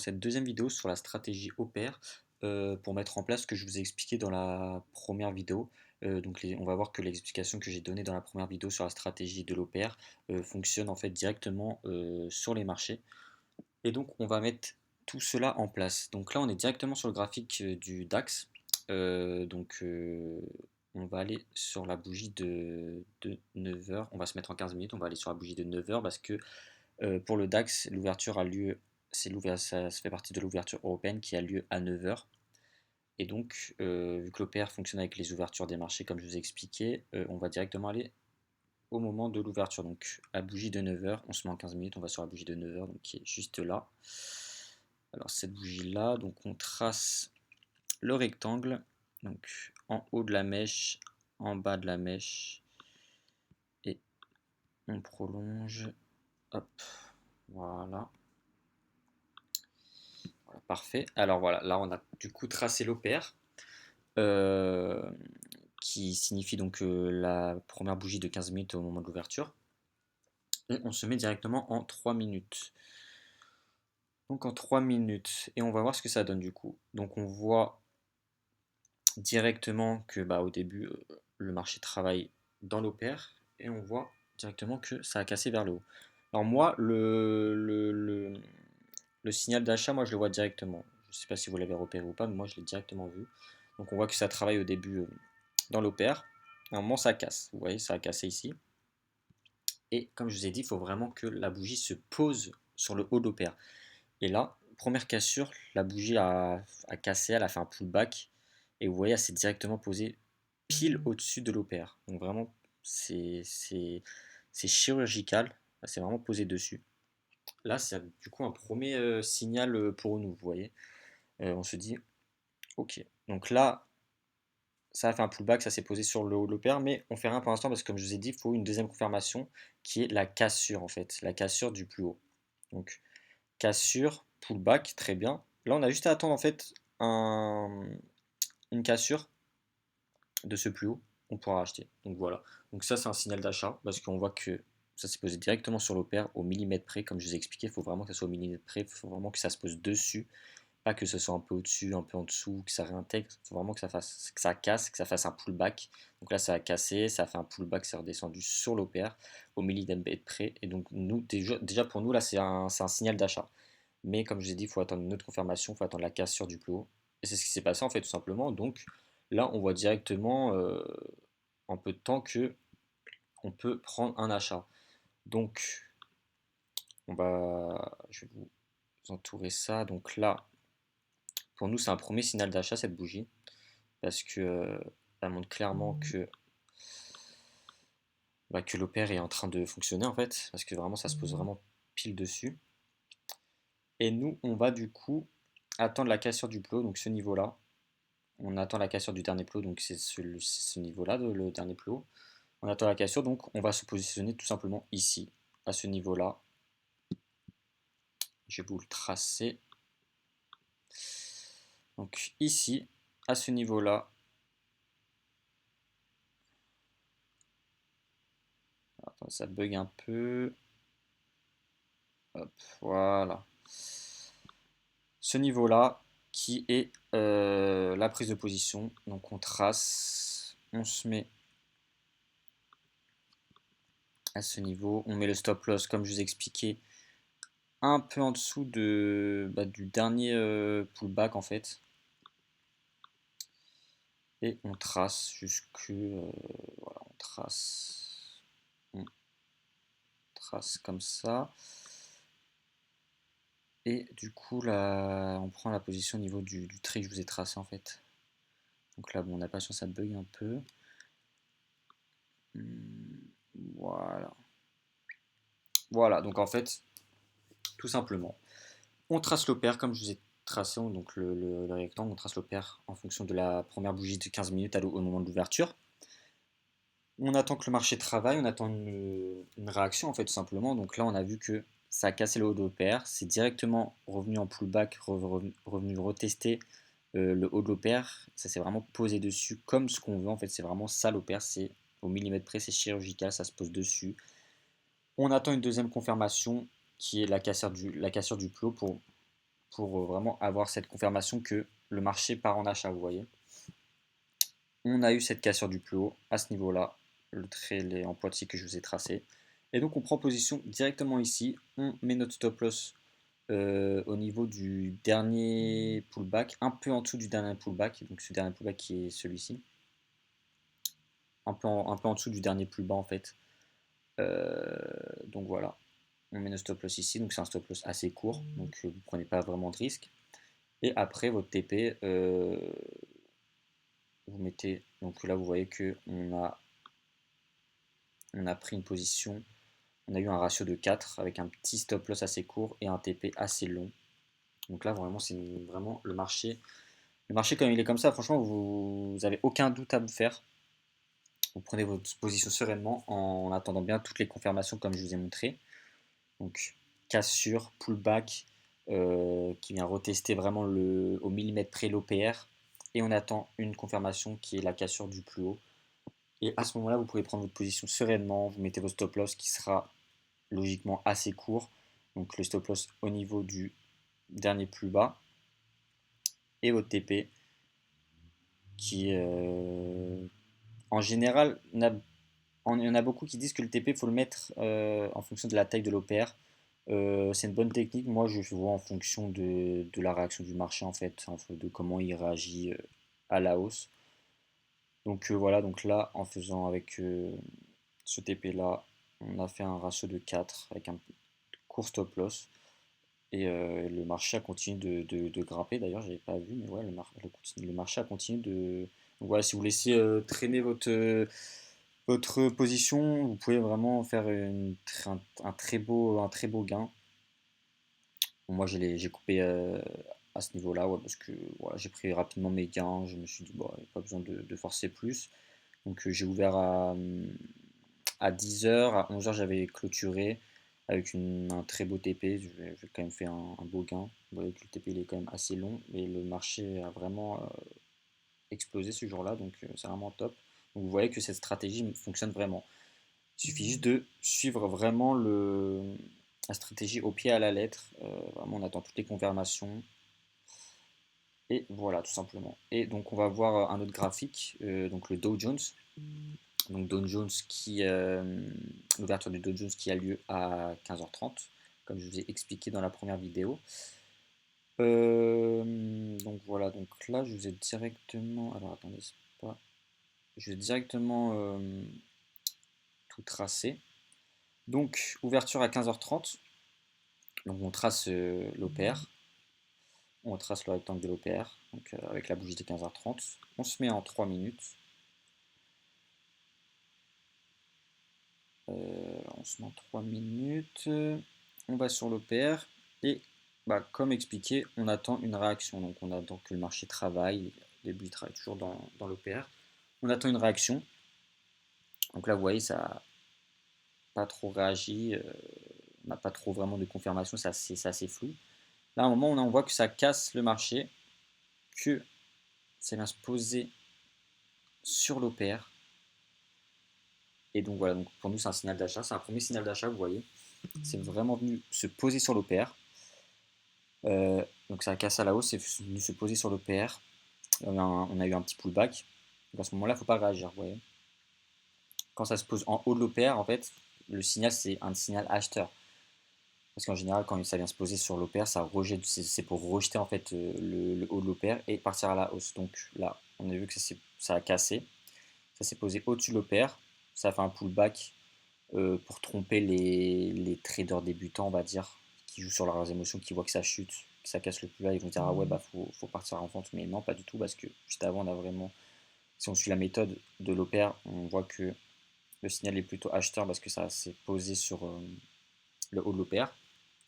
Cette deuxième vidéo sur la stratégie OPER pour mettre en place ce que je vous ai expliqué dans la première vidéo. On va voir que l'explication que j'ai donnée dans la première vidéo sur la stratégie de l'OPER fonctionne en fait directement sur les marchés. Et donc on va mettre tout cela en place. Donc là on est directement sur le graphique du DAX. On va aller sur la bougie de 9 heures. On va se mettre en 15 minutes. On va aller sur la bougie de 9 heures parce que pour le DAX, l'ouverture a lieu, ça fait partie de l'ouverture européenne qui a lieu à 9 heures. Et donc, vu que l'OPR fonctionne avec les ouvertures des marchés, comme je vous ai expliqué, on va directement aller au moment de l'ouverture. Donc, la bougie de 9 heures, on se met en 15 minutes, on va sur la bougie de 9 heures, donc qui est juste là. Alors, cette bougie-là, donc on trace le rectangle, donc en haut de la mèche, en bas de la mèche, et on prolonge. Hop, voilà. Voilà, parfait. Alors voilà, là on a du coup tracé l'OPR, euh, qui signifie donc la première bougie de 15 minutes au moment de l'ouverture. Et on se met directement en 3 minutes. Donc en 3 minutes. Et on va voir ce que ça donne du coup. Donc on voit directement que au début, le marché travaille dans l'OPR. Et on voit directement que ça a cassé vers le haut. Alors moi, le signal d'achat, moi je le vois directement. Je ne sais pas si vous l'avez repéré ou pas, mais moi je l'ai directement vu. Donc on voit que ça travaille au début dans l'OPR. À un moment ça casse. Vous voyez, ça a cassé ici. Et comme je vous ai dit, il faut vraiment que la bougie se pose sur le haut de l'OPR. Et là, première cassure, la bougie a cassé, elle a fait un pullback. Et vous voyez, elle s'est directement posée pile au-dessus de l'OPR. Donc vraiment, c'est chirurgical. Elle s'est vraiment posée dessus. Là, c'est du coup un premier signal pour nous, vous voyez. On se dit, ok. Donc là, ça a fait un pullback, ça s'est posé sur le haut de l'OPR, mais on fait rien pour l'instant parce que comme je vous ai dit, il faut une deuxième confirmation qui est la cassure en fait, la cassure du plus haut. Donc cassure, pullback, très bien. Là, on a juste à attendre en fait une cassure de ce plus haut, on pourra acheter. Donc voilà. Donc ça, c'est un signal d'achat parce qu'on voit que ça s'est posé directement sur l'OPR au millimètre près, comme je vous ai expliqué. Il faut vraiment que ça soit au millimètre près, il faut vraiment que ça se pose dessus. Pas que ce soit un peu au-dessus, un peu en dessous, que ça réintègre. Il faut vraiment que ça casse, que ça fasse un pullback. Donc là, ça a cassé, ça a fait un pullback, c'est redescendu sur l'OPR au millimètre près. Et donc, nous, déjà pour nous, là, c'est un signal d'achat. Mais comme je vous ai dit, il faut attendre une autre confirmation, il faut attendre la cassure du plus haut. Et c'est ce qui s'est passé en fait, tout simplement. Donc là, on voit directement en peu de temps que on peut prendre un achat. Donc, je vais vous entourer ça. Donc là, pour nous, c'est un premier signal d'achat cette bougie parce que elle montre clairement que l'opère est en train de fonctionner en fait, parce que vraiment ça se pose vraiment pile dessus. Et nous, on va du coup attendre la cassure du plot, donc ce niveau-là. On attend la cassure du dernier plot, donc c'est ce niveau-là, le dernier plot. On attend la cassure, donc on va se positionner tout simplement ici, à ce niveau-là. Je vais vous le tracer. Donc ici, à ce niveau-là. Attends, ça bug un peu. Hop, voilà. Ce niveau-là qui est la prise de position. Donc on trace, on se met à ce niveau, on met le stop loss comme je vous ai expliqué un peu en dessous du dernier pullback en fait. Et on trace voilà, on trace comme ça. Et du coup là, on prend la position au niveau du trait que je vous ai tracé en fait. Donc là, bon, on a pas chance, ça bug un peu. Voilà. Voilà, donc en fait, tout simplement, on trace l'opère comme je vous ai tracé, donc le rectangle, on trace l'opère en fonction de la première bougie de 15 minutes au moment de l'ouverture. On attend que le marché travaille, on attend une réaction en fait tout simplement. Donc là on a vu que ça a cassé le haut de l'opère, c'est directement revenu en pullback, revenu retester le haut de l'opère, ça s'est vraiment posé dessus comme ce qu'on veut en fait, c'est vraiment ça l'opère, c'est au millimètre près, c'est chirurgical, ça se pose dessus. On attend une deuxième confirmation qui est la cassure du plot pour vraiment avoir cette confirmation que le marché part en achat, vous voyez. On a eu cette cassure du plus haut à ce niveau-là, le trait en pointillé que je vous ai tracé. Et donc on prend position directement ici, on met notre stop loss au niveau du dernier pullback, un peu en dessous du dernier pullback, donc ce dernier pullback qui est celui-ci, un peu en dessous du dernier plus bas en fait. Donc voilà, on met notre stop loss ici, donc c'est un stop loss assez court, donc vous ne prenez pas vraiment de risque. Et après votre TP, vous mettez, donc là vous voyez que on a pris une position, on a eu un ratio de 4 avec un petit stop loss assez court et un TP assez long. Donc là vraiment c'est vraiment le marché. Le marché quand il est comme ça, franchement vous n'avez aucun doute à vous faire. Vous prenez votre position sereinement en attendant bien toutes les confirmations comme je vous ai montré. Donc cassure, pullback, qui vient retester vraiment au millimètre près l'OPR. Et on attend une confirmation qui est la cassure du plus haut. Et à ce moment-là, vous pouvez prendre votre position sereinement. Vous mettez votre stop loss qui sera logiquement assez court. Donc le stop loss au niveau du dernier plus bas. Et votre TP qui, en général, il y en a beaucoup qui disent que le TP, il faut le mettre en fonction de la taille de l'OPR. C'est une bonne technique. Moi, je vois en fonction de la réaction du marché, en fait, de comment il réagit à la hausse. Donc voilà, donc là, en faisant avec ce TP là, on a fait un ratio de 4 avec un court stop loss. Et le marché a continué de grimper. D'ailleurs, j'avais pas vu, mais ouais, le marché a continué de. Donc voilà, si vous laissez traîner votre position, vous pouvez vraiment faire un très beau gain. Bon, moi, j'ai coupé à ce niveau-là, ouais, parce que voilà, j'ai pris rapidement mes gains. Je me suis dit, bon, il n'y a pas besoin de forcer plus. Donc j'ai ouvert à 10h, à 11h j'avais clôturé avec un très beau TP, j'ai quand même fait un beau gain. Vous voyez que le TP il est quand même assez long, mais le marché a vraiment explosé ce jour-là, donc c'est vraiment top. Donc vous voyez que cette stratégie fonctionne vraiment. Il suffit juste de suivre vraiment la stratégie au pied à la lettre. Vraiment on attend toutes les confirmations. Et voilà, tout simplement. Et donc on va voir un autre graphique, donc le Dow Jones. Donc Dow Jones l'ouverture du Dow Jones qui a lieu à 15h30, comme je vous ai expliqué dans la première vidéo. Donc voilà, donc là je vous ai directement, alors attendez, c'est pas, je vais directement tout tracé. Donc ouverture à 15h30, donc on trace l'OPR, on trace le rectangle de l'OPR, donc avec la bougie de 15h30, on se met en 3 minutes. On se met en 3 minutes, on va sur l'OPR et bah, comme expliqué, on attend une réaction. Donc on attend que le marché travaille, au début il travaille toujours dans l'OPR. On attend une réaction. Donc là vous voyez ça n'a pas trop réagi, on n'a pas trop vraiment de confirmation, c'est assez flou. Là à un moment on voit que ça casse le marché, que ça vient se poser sur l'OPR. Et donc voilà, donc pour nous c'est un signal d'achat, c'est un premier signal d'achat, vous voyez. C'est vraiment venu se poser sur l'OPR. Donc ça a cassé à la hausse, c'est venu se poser sur l'OPR. On a eu un petit pullback. Donc à ce moment-là, il ne faut pas réagir, vous voyez. Quand ça se pose en haut de l'OPR, en fait, le signal, c'est un signal acheteur. Parce qu'en général, quand ça vient se poser sur l'OPR, c'est pour rejeter en fait le haut de l'OPR et partir à la hausse. Donc là, on a vu que ça a cassé. Ça s'est posé au-dessus de l'OPR. Ça a fait un pullback pour tromper les traders débutants, on va dire, qui jouent sur leurs émotions, qui voient que ça chute, que ça casse le plus bas, ils vont dire ah ouais bah faut partir en vente, mais non pas du tout parce que juste avant on a vraiment, si on suit la méthode de l'OPR, on voit que le signal est plutôt acheteur parce que ça s'est posé sur le haut de l'OPR.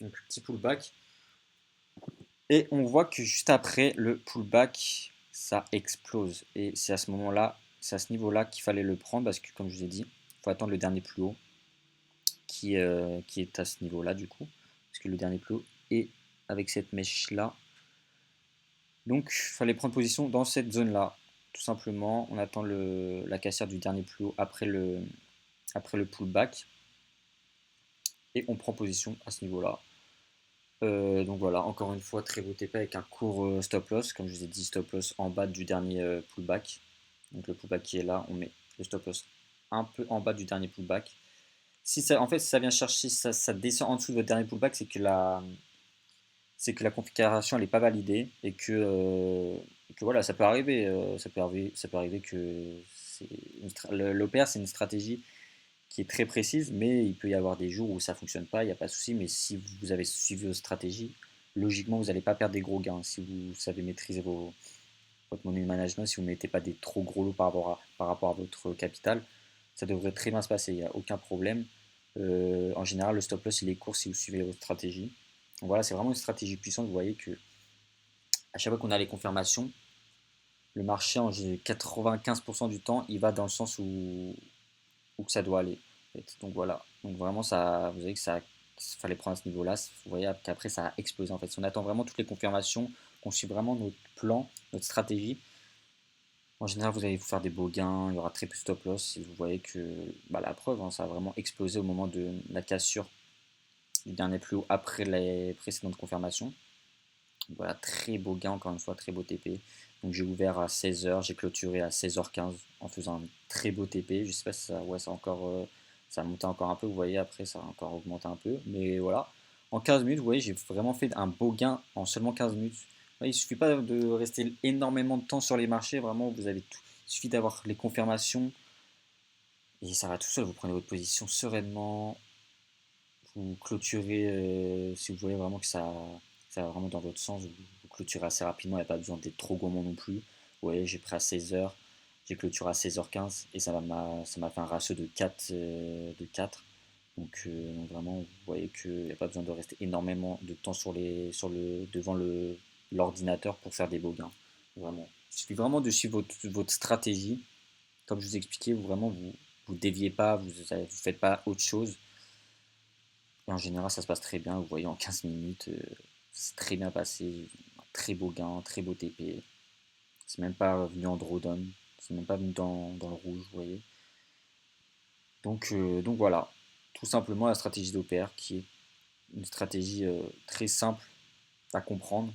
Donc petit pullback et on voit que juste après le pullback ça explose et c'est à ce moment-là, c'est à ce niveau-là qu'il fallait le prendre parce que comme je vous ai dit, il faut attendre le dernier plus haut qui est à ce niveau-là du coup, parce que le dernier plus haut est avec cette mèche-là. Donc il fallait prendre position dans cette zone-là, tout simplement. On attend la caissière du dernier plus haut après le pullback, et on prend position à ce niveau-là. Donc voilà, encore une fois, très beau TP avec un court stop loss. Comme je vous ai dit, stop loss en bas du dernier pullback. Donc le pullback qui est là, on met le stop loss un peu en bas du dernier pullback. Si ça, en fait, si ça vient chercher, ça descend en dessous de votre dernier pullback, c'est que la configuration elle n'est pas validée et que voilà, ça peut arriver. Ça peut arriver que l'OPR, c'est une stratégie qui est très précise, mais il peut y avoir des jours où ça ne fonctionne pas, il n'y a pas de souci. Mais si vous avez suivi vos stratégies, logiquement, vous n'allez pas perdre des gros gains. Si vous savez maîtriser votre money management, si vous ne mettez pas des trop gros lots par rapport à votre capital, ça devrait très bien se passer, il n'y a aucun problème. En général, le stop loss, il est court si vous suivez votre stratégie. Donc voilà, c'est vraiment une stratégie puissante. Vous voyez que à chaque fois qu'on a les confirmations, le marché, en 95% du temps, il va dans le sens où que ça doit aller. En fait. Donc voilà. Donc vraiment, ça, vous voyez que ça fallait prendre à ce niveau-là. Vous voyez qu'après, ça a explosé en fait. Si on attend vraiment toutes les confirmations, qu'on suit vraiment notre plan, notre stratégie, en général, vous allez vous faire des beaux gains, il y aura très peu de stop loss. Et vous voyez que bah, la preuve, hein, ça a vraiment explosé au moment de la cassure du dernier plus haut après les précédentes confirmations. Donc voilà, très beau gain, encore une fois, très beau TP. Donc j'ai ouvert à 16h, j'ai clôturé à 16h15 en faisant un très beau TP. Je sais pas si ça, ouais, ça a monté encore un peu, vous voyez, après ça a encore augmenté un peu. Mais voilà, en 15 minutes, vous voyez, j'ai vraiment fait un beau gain en seulement 15 minutes. Ouais, il ne suffit pas de rester énormément de temps sur les marchés, vraiment, vous avez tout. Il suffit d'avoir les confirmations et ça va tout seul. Vous prenez votre position sereinement, vous clôturez, si vous voyez vraiment que ça va vraiment dans votre sens, vous clôturez assez rapidement, il n'y a pas besoin d'être trop gourmand non plus. Vous voyez, j'ai pris à 16h, j'ai clôturé à 16h15 et ça m'a fait un ratio de 4. Donc vraiment, vous voyez qu'il n'y a pas besoin de rester énormément de temps devant l'ordinateur pour faire des beaux gains. Vraiment. Il suffit vraiment de suivre votre stratégie. Comme je vous ai expliqué, vous déviez pas, vous ne faites pas autre chose. Et en général, ça se passe très bien. Vous voyez, en 15 minutes, c'est très bien passé. Un très beau gain, très beau TP. C'est même pas venu en drawdown. C'est même pas venu dans le rouge, vous voyez. Donc voilà. Tout simplement la stratégie d'OPR qui est une stratégie très simple à comprendre,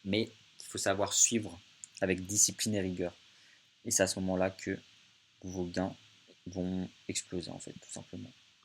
mais qu'il faut savoir suivre avec discipline et rigueur. Et c'est à ce moment-là que vos gains vont exploser, en fait, tout simplement.